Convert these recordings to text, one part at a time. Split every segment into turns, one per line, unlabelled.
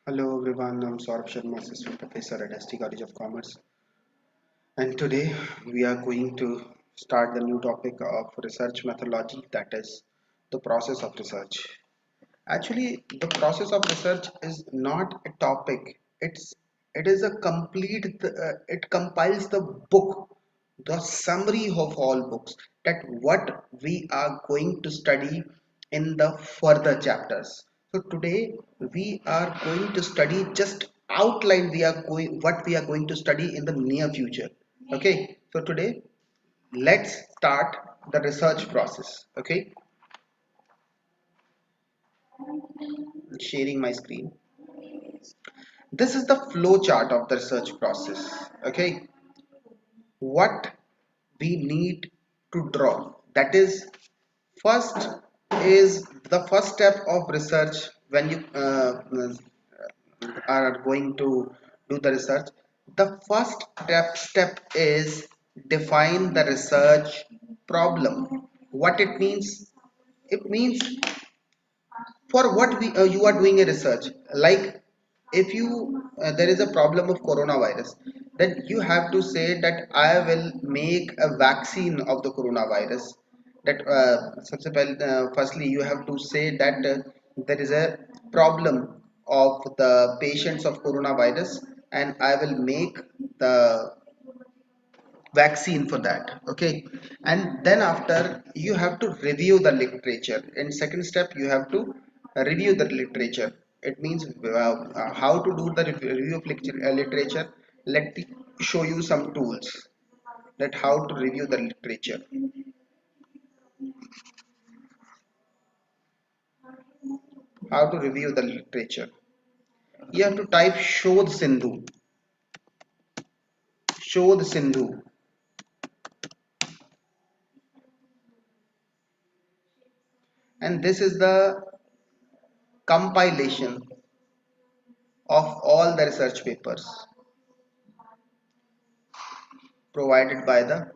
Hello everyone, I'm Saurabh Sharma, Assistant Professor at ST College of Commerce, and today we are going to start the new topic of research methodology, that is the process of research. Actually, the process of research is not a topic. It is a complete. It compiles the book, the summary of all books. That what we are going to study in the further chapters. So today we are going to study just outline. We are going what we are going to study in the near future. Okay. So today let's start the research process. Okay. Sharing my screen. This is the flow chart of the research process. Okay, what we need to draw, that is, first is the first step of research. When you are going to do the research, the first step is define the research problem. What it means, it means for what you are doing a research. Like, if you there is a problem of coronavirus, then you have to say that I will make a vaccine of the coronavirus. That firstly you have to say that there is a problem of the patients of coronavirus, and I will make the vaccine for that. Okay, and then after you have to review the literature. In second step you have to review the literature. It means how to do the review of literature. Let me show you some tools, that how to review the literature. How to review the literature, you have to type Shodh Sindhu, and this is the compilation of all the research papers provided by the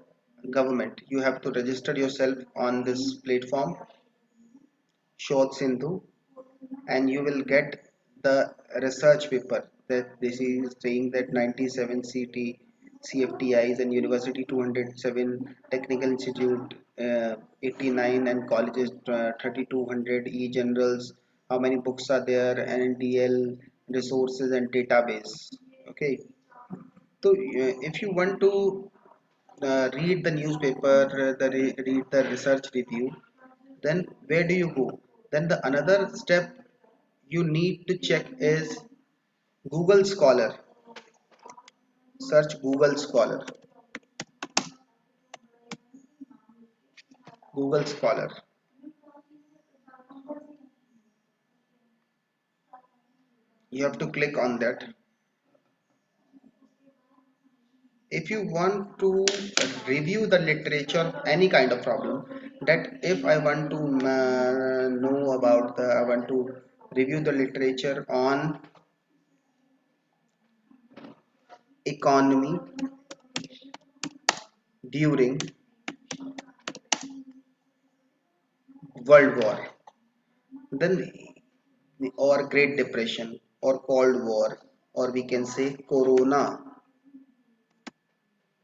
government. You have to register yourself on this platform, Shodh Sindhu, and you will get the research paper. That this is saying that 97 CT, CFTIs and University 207, Technical Institute 89, and colleges 3200, e-journals, how many books are there, NDL, resources and database. Okay, so if you want to read the newspaper, read the research review, then where do you go? Then the another step you need to check is Google Scholar. Search Google Scholar. Google Scholar. You have to click on that. If you want to review the literature, any kind of problem, that if I want to know about the, I want to review the literature on economy during World War, then, or Great Depression, or Cold War, or we can say Corona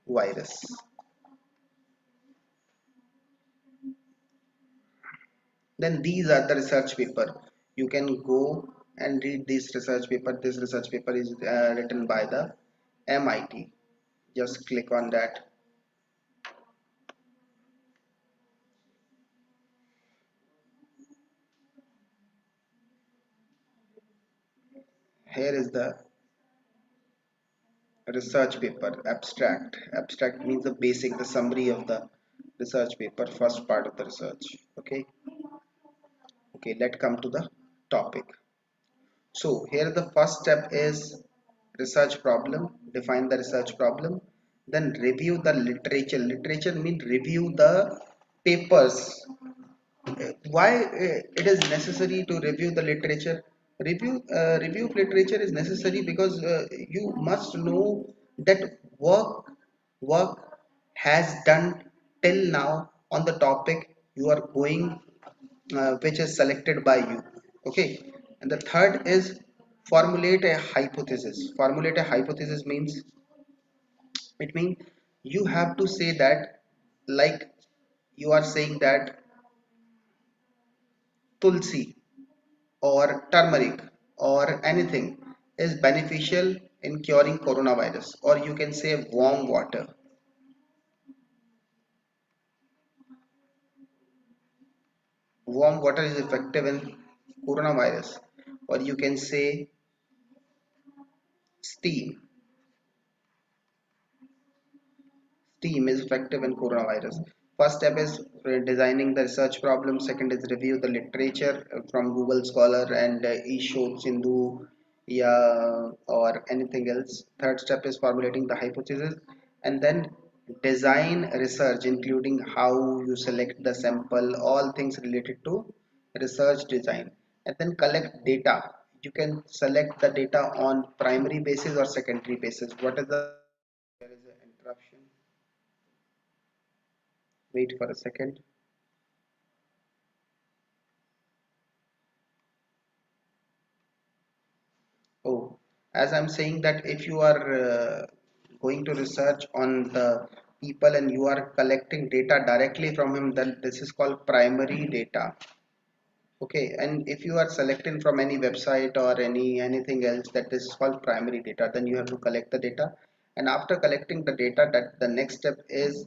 virus. Then these are the research paper. You can go and read this research paper. This research paper is written by the MIT. Just click on that. Here is the research paper abstract. Abstract means the basic, the summary of the research paper, first part of the research. Okay. Okay, let's come to the topic. So here the first step is research problem. Define the research problem. Then review the literature. Literature means review the papers. Why it is necessary to review the literature? Review of literature is necessary because you must know that work has done till now on the topic you are going, which is selected by you. Okay, and the third is Formulate a hypothesis. Formulate a hypothesis means, it means you have to say that, like, you are saying that tulsi or turmeric or anything is beneficial in curing coronavirus, or you can say warm water is effective in coronavirus, or you can say steam steam is effective in coronavirus. First step is designing the research problem. Second is review the literature from Google Scholar and eShot Sindhu, yeah, or anything else. Third step is formulating the hypothesis, and then design research, including how you select the sample, all things related to research design. And then collect data. You can select the data on primary basis or secondary basis. What is the, there is an interruption. Wait for a second. Oh, as I'm saying that if you are going to research on the people and you are collecting data directly from him, then this is called primary data. Okay, and if you are selecting from any website or anything else, that this is called primary data. Then you have to collect the data, and after collecting the data, that the next step is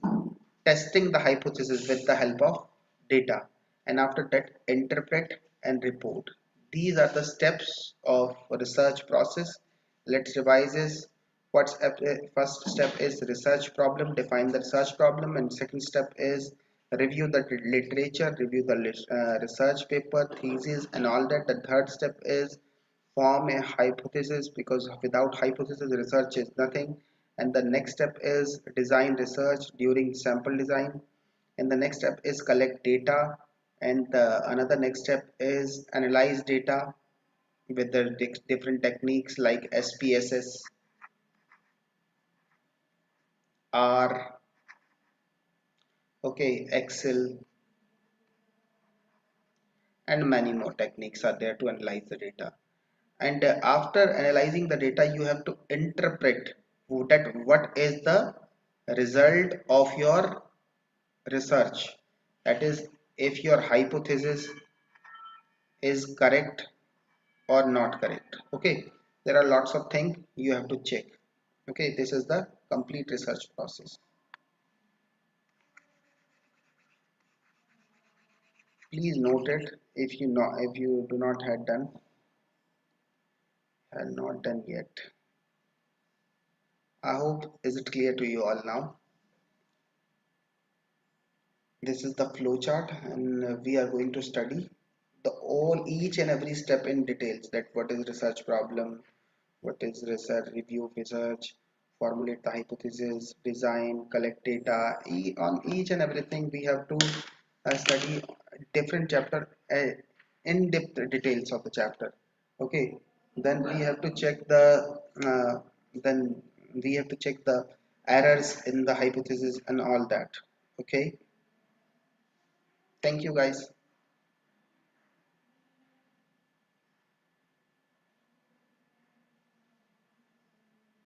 testing the hypothesis with the help of data, and after that interpret and report. These are the steps of research process. Let's revise this. First step is research problem, define the research problem, and second step is review the literature, review the research paper, thesis, and all that. The third step is form a hypothesis, because without hypothesis research is nothing. And the next step is design research during sample design, and the next step is collect data, and another next step is analyze data with the different techniques like SPSS, R, okay, Excel, and many more techniques are there to analyze the data. And after analyzing the data, you have to interpret that what is the result of your research. That is, if your hypothesis is correct or not correct. Okay, there are lots of things you have to check. Okay, this is the complete research process. Please note it if you know, if you do not have not done yet. I hope is it clear to you all now. This is the flow chart, and we are going to study the all each and every step in details, that what is research problem, what is research, review research, formulate the hypothesis, design, collect data. On each and everything we have to study different chapter, in-depth details of the chapter. Okay, then we have to check the then we have to check the errors in the hypothesis and all that. Okay, thank you guys.